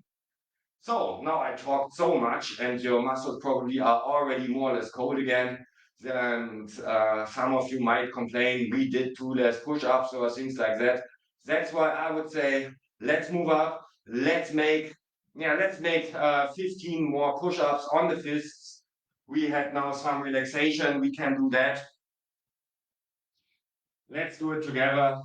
So now I talked so much and your muscles probably are already more or less cold again. And some of you might complain, we did too less push-ups or things like that. That's why I would say, let's move up. Let's make 15 more push-ups on the fists. We had now some relaxation. We can do that. Let's do it together.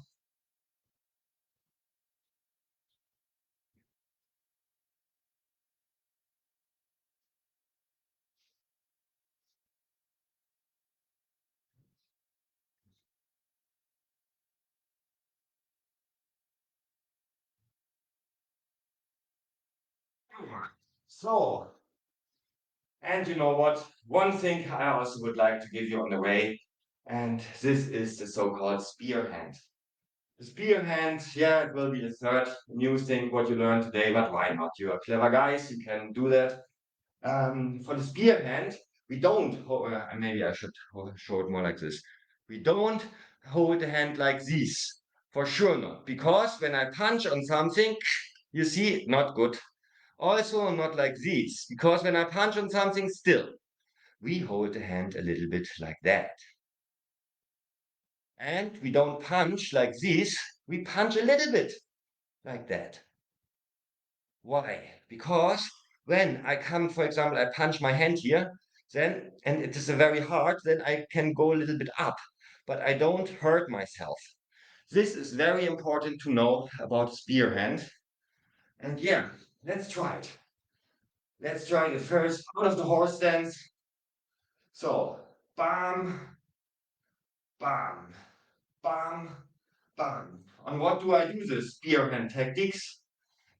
So, and you know what? One thing I also would like to give you on the way, and this is the so-called spear hand. The spear hand, yeah, it will be the third new thing what you learned today, but why not? You are clever guys, you can do that. For the spear hand, we don't, maybe I should show it more like this. We don't hold the hand like this. For sure not. Because when I punch on something, you see, not good. Also not like this, because when I punch on something still, we hold the hand a little bit like that. And we don't punch like this, we punch a little bit like that. Why? Because when I come, for example, I punch my hand here, then, and it is a very hard, then I can go a little bit up, but I don't hurt myself. This is very important to know about spear hand. And yeah, let's try it. Let's try it first out of the horse stance. So, bam, bam, bam, bam. On what do I do this spear hand techniques?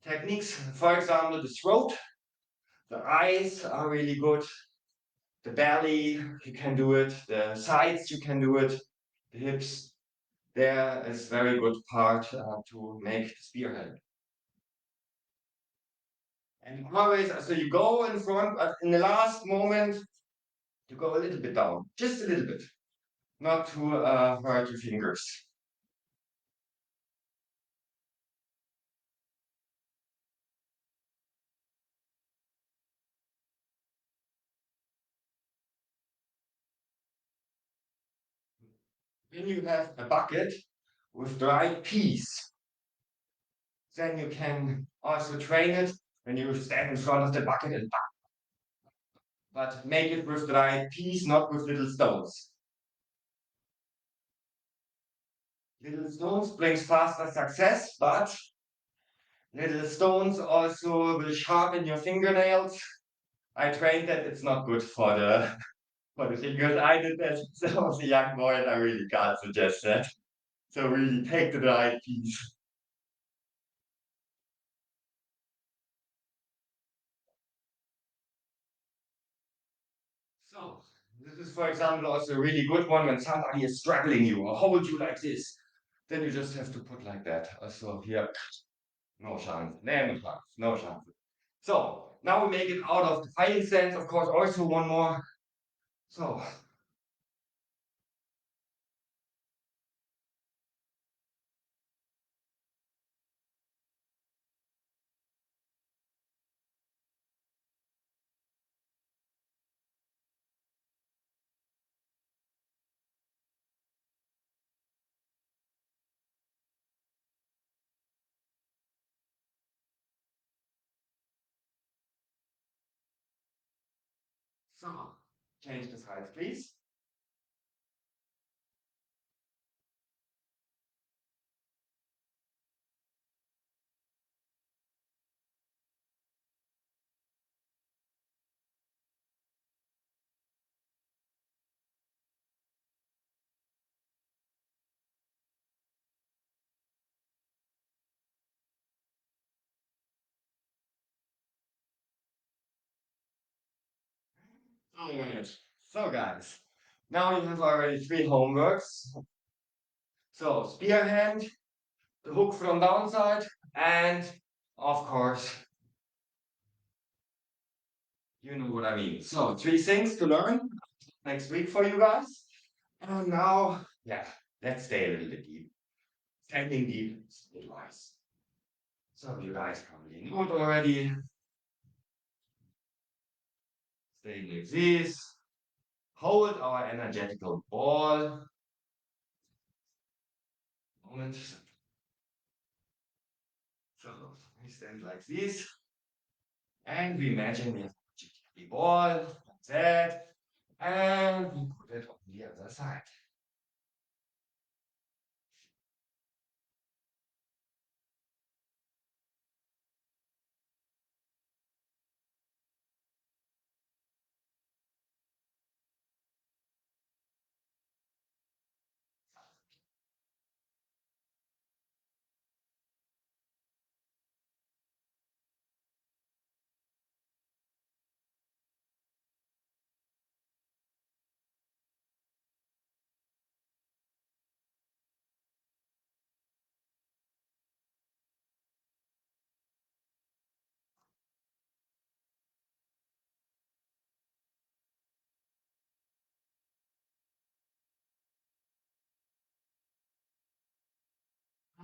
Techniques, for example, the throat, the eyes are really good. The belly, you can do it. The sides, you can do it. The hips, there is very good part to make the spearhead. And always, so you go in front, but in the last moment, you go a little bit down, just a little bit, not to hurt your fingers. When you have a bucket with dried peas, then you can also train it when you stand in front of the bucket and but make it with dried peas, not with little stones. Little stones brings faster success, but little stones also will sharpen your fingernails. I trained that it's not good for the fingers. I did that since I was a young boy, and I really can't suggest that. So really take the right piece. So this is, for example, also a really good one when somebody is struggling you or hold you like this. Then you just have to put like that. Also here, no chance, no chance, no chance. So now we make it out of the fighting stance. Of course, also one more. So so change the sides, please. Alright. So guys, now you have already three homeworks. So spear hand, the hook from downside, and of course, you know what I mean. So three things to learn next week for you guys. And now, yeah, let's stay a little bit deep. Standing deep is advice. So you guys probably know it already. Staying like this. Hold our energetical ball. Moment. So we stand like this. And we imagine we have the ball, like that, and we put it on the other side.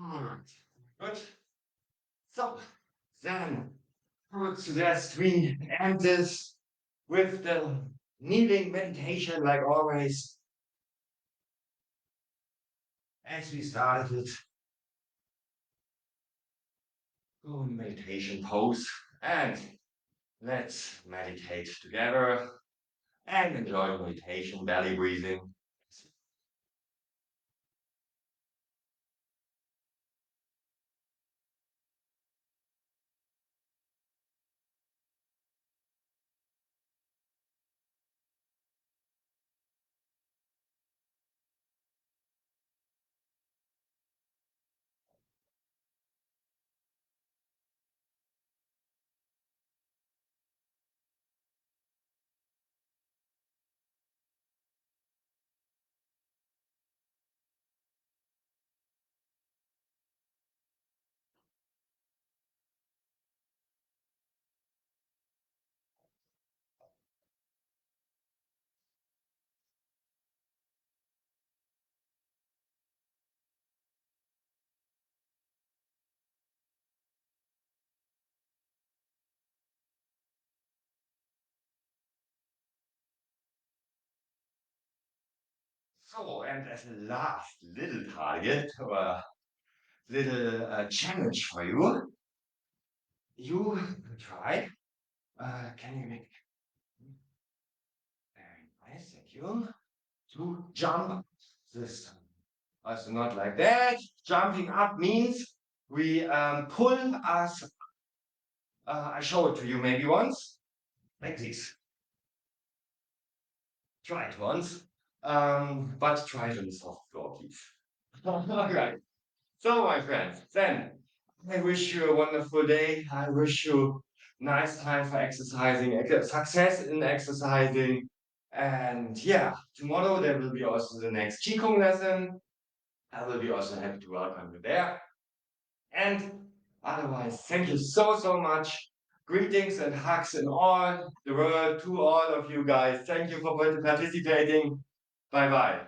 Alright, good. So then put rest we end this with the kneeling meditation like always as we started it. Go in meditation pose and let's meditate together and enjoy meditation, belly breathing. So, and as a last little target or little challenge for you, you try. Can you make very nice? Thank you. To jump this time. Also not like that. Jumping up means we pull us. I show it to you maybe once, like this. Try it once, but try it on the soft floor, please. All right. So, my friends, then I wish you a wonderful day. I wish you nice time for exercising, success in exercising. And yeah, tomorrow there will be also the next Qigong lesson. I will be also happy to welcome you there. And otherwise, thank you so, so much. Greetings and hugs in all the world to all of you guys. Thank you for participating. Bye bye.